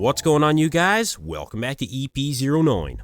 What's going on, you guys? Welcome back to EPzeronine.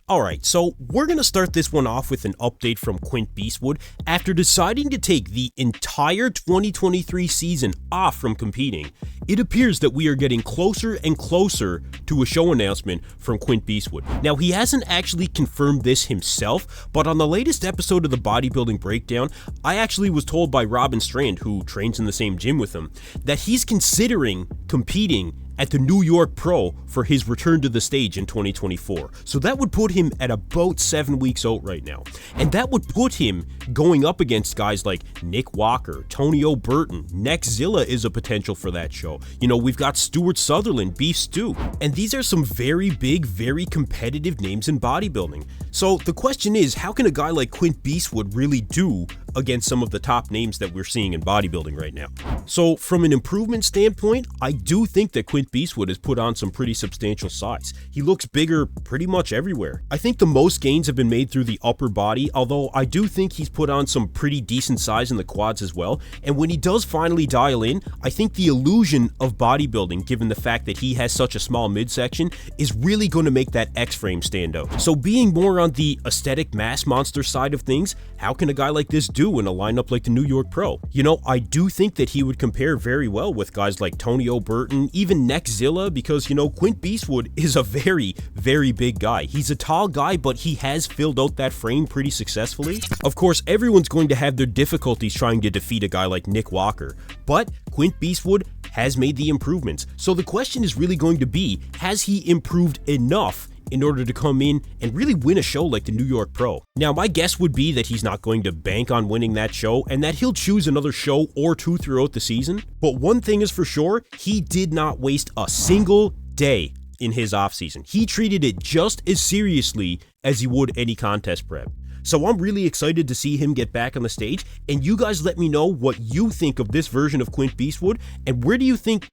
Alright, so we're going to start this one off with an update from Quint Beastwood after deciding to take the entire 2023 season off from competing. It appears that we are getting closer and closer to a show announcement from Quint Beastwood. Now, he hasn't actually confirmed this himself, but on the latest episode of the Bodybuilding Breakdown, I actually was told by Robin Strand, who trains in the same gym with him, that he's considering competing at the New York Pro for his return to the stage in 2024. So that would put him at about 7 weeks out right now. And that would put him going up against guys like Nick Walker, Tony O'Burton, Neckzilla is a potential for that show. You know, we've got Stuart Sutherland, Beef Stew, and these are some very big, very competitive names in bodybuilding. So the question is, how can a guy like Quint Beastwood really do against some of the top names that we're seeing in bodybuilding right now? So from an improvement standpoint, I do think that Quint Beastwood has put on some pretty substantial size. He looks bigger pretty much everywhere. I think the most gains have been made through the upper body, although I do think he's put on some pretty decent size in the quads as well. And when he does finally dial in, I think the illusion of bodybuilding, given the fact that he has such a small midsection, is really going to make that X-frame stand out. So being more on the aesthetic mass monster side of things, how can a guy like this do in a lineup like the New York Pro? You know, I do think that he would compare very well with guys like Tony O'Burton, even Neckzilla, because, you know, Quint Beastwood is a very, very big guy. He's a tall guy, but he has filled out that frame pretty successfully. Of course, everyone's going to have their difficulties trying to defeat a guy like Nick Walker, but Quint Beastwood has made the improvements. So the question is really going to be, has he improved enough in order to come in and really win a show like the New York Pro? Now, my guess would be that he's not going to bank on winning that show and that he'll choose another show or two throughout the season. But one thing is for sure, he did not waste a single day in his offseason. He treated it just as seriously as he would any contest prep. So I'm really excited to see him get back on the stage, and you guys let me know what you think of this version of Quint Beastwood, and where do you think...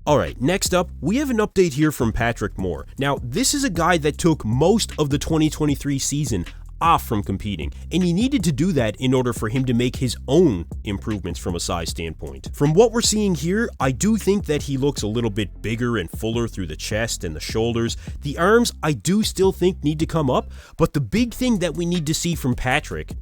Alright, next up, we have an update here from Patrick Moore. Now, this is a guy that took most of the 2023 season off from competing, and he needed to do that in order for him to make his own improvements from a size standpoint. From what we're seeing here, I do think that he looks a little bit bigger and fuller through the chest and the shoulders. The arms, I do still think need to come up, but the big thing that we need to see from Patrick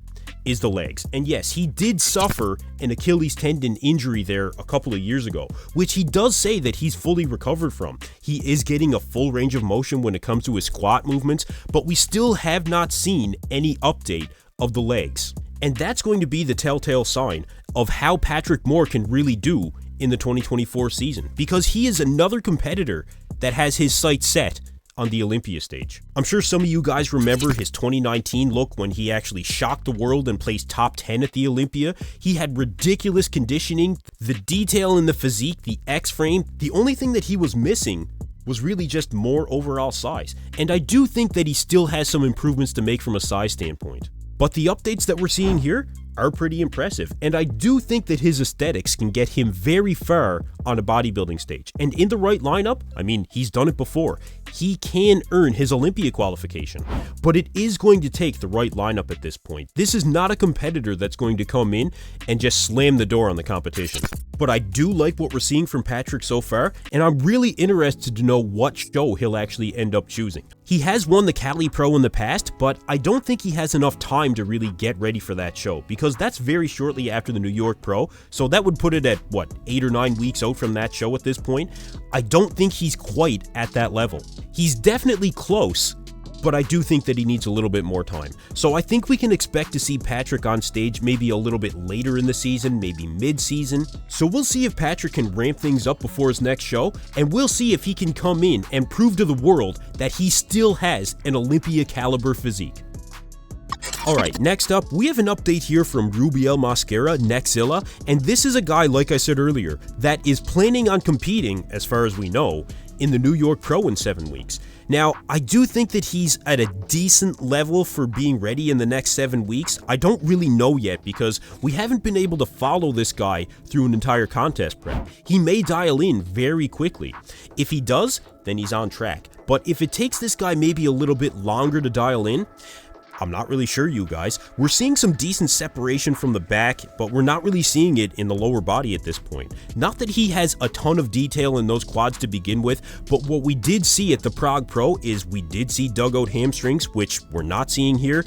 is the legs. And yes, he did suffer an Achilles tendon injury there a couple of years ago, which he does say that he's fully recovered from. He is getting a full range of motion when it comes to his squat movements, but we still have not seen any update of the legs. And that's going to be the telltale sign of how Patrick Moore can really do in the 2024 season, because he is another competitor that has his sights set on the Olympia stage. I'm sure some of you guys remember his 2019 look when he actually shocked the world and placed top 10 at the Olympia. He had ridiculous conditioning, the detail in the physique, the X-frame. The only thing that he was missing was really just more overall size. And I do think that he still has some improvements to make from a size standpoint. But the updates that we're seeing here are pretty impressive, and I do think that his aesthetics can get him very far on a bodybuilding stage. And in the right lineup, I mean, he's done it before. He can earn his Olympia qualification, but it is going to take the right lineup at this point. This is not a competitor that's going to come in and just slam the door on the competition. But I do like what we're seeing from Patrick so far, and I'm really interested to know what show he'll actually end up choosing. He has won the Cali Pro in the past, but I don't think he has enough time to really get ready for that show, because that's very shortly after the New York Pro, so that would put it at, what, 8 or 9 weeks out from that show at this point. I don't think he's quite at that level. He's definitely close, but I do think that he needs a little bit more time. So I think we can expect to see Patrick on stage maybe a little bit later in the season, maybe mid-season. So we'll see if Patrick can ramp things up before his next show, and we'll see if he can come in and prove to the world that he still has an Olympia caliber physique. Alright, next up, we have an update here from Rubiel Mosquera Neckzilla, and this is a guy, like I said earlier, that is planning on competing, as far as we know, in the New York Pro in 7 weeks. Now, I do think that he's at a decent level for being ready in the next 7 weeks. I don't really know yet because we haven't been able to follow this guy through an entire contest prep. He may dial in very quickly. If he does, then he's on track. But if it takes this guy maybe a little bit longer to dial in, I'm not really sure, you guys. We're seeing some decent separation from the back, but we're not really seeing it in the lower body at this point. Not that he has a ton of detail in those quads to begin with, but what we did see at the Prague Pro is we did see dugout hamstrings, which we're not seeing here.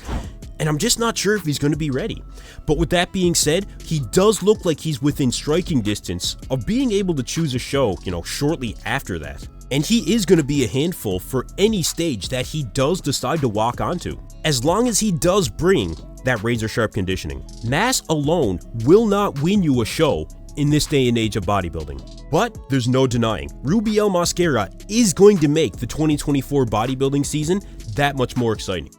And I'm just not sure if he's going to be ready. But with that being said, he does look like he's within striking distance of being able to choose a show, shortly after that. And he is going to be a handful for any stage that he does decide to walk onto, as long as he does bring that razor sharp conditioning. Mass alone will not win you a show in this day and age of bodybuilding. But there's no denying, Rubiel Mosquera is going to make the 2024 bodybuilding season that much more exciting.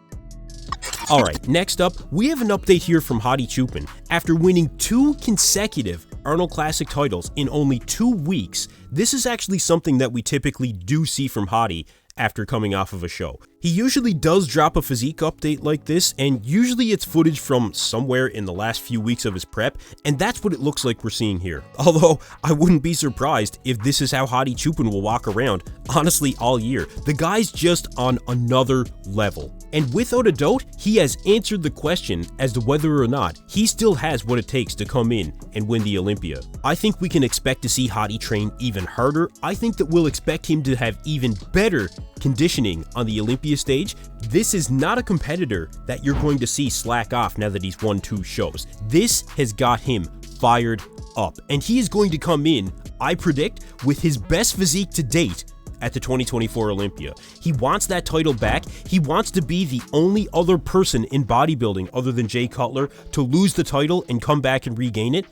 Alright, next up, we have an update here from Hadi Choopan. After winning 2 consecutive Arnold Classic titles in only 2 weeks, this is actually something that we typically do see from Hadi after coming off of a show. He usually does drop a physique update like this, and usually it's footage from somewhere in the last few weeks of his prep, and that's what it looks like we're seeing here. Although, I wouldn't be surprised if this is how Hadi Choopan will walk around, honestly, all year. The guy's just on another level. And without a doubt, he has answered the question as to whether or not he still has what it takes to come in and win the Olympia. I think we can expect to see Hadi train even harder. I think that we'll expect him to have even better conditioning on the Olympia stage. This is not a competitor that you're going to see slack off now that he's won 2 shows. This has got him fired up, and he is going to come in, I predict, with his best physique to date at the 2024 Olympia. He wants that title back. He wants to be the only other person in bodybuilding other than Jay Cutler to lose the title and come back and regain it.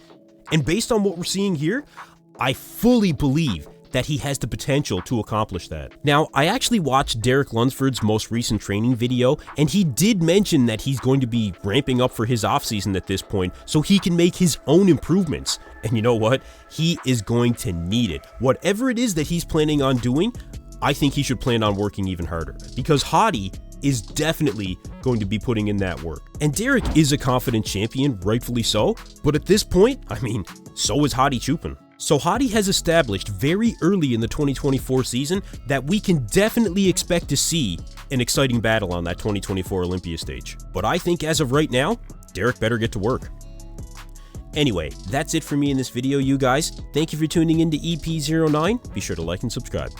And based on what we're seeing here, I fully believe that he has the potential to accomplish that. Now, I actually watched Derek Lunsford's most recent training video, and he did mention that he's going to be ramping up for his offseason at this point so he can make his own improvements. And you know what? He is going to need it. Whatever it is that he's planning on doing, I think he should plan on working even harder, because Hadi is definitely going to be putting in that work. And Derek is a confident champion, rightfully so, but at this point, I mean, so is Hadi Choopan. So Hadi has established very early in the 2024 season that we can definitely expect to see an exciting battle on that 2024 Olympia stage. But I think as of right now, Derek better get to work. Anyway, that's it for me in this video, you guys. Thank you for tuning in to EPzeronine. Be sure to like and subscribe.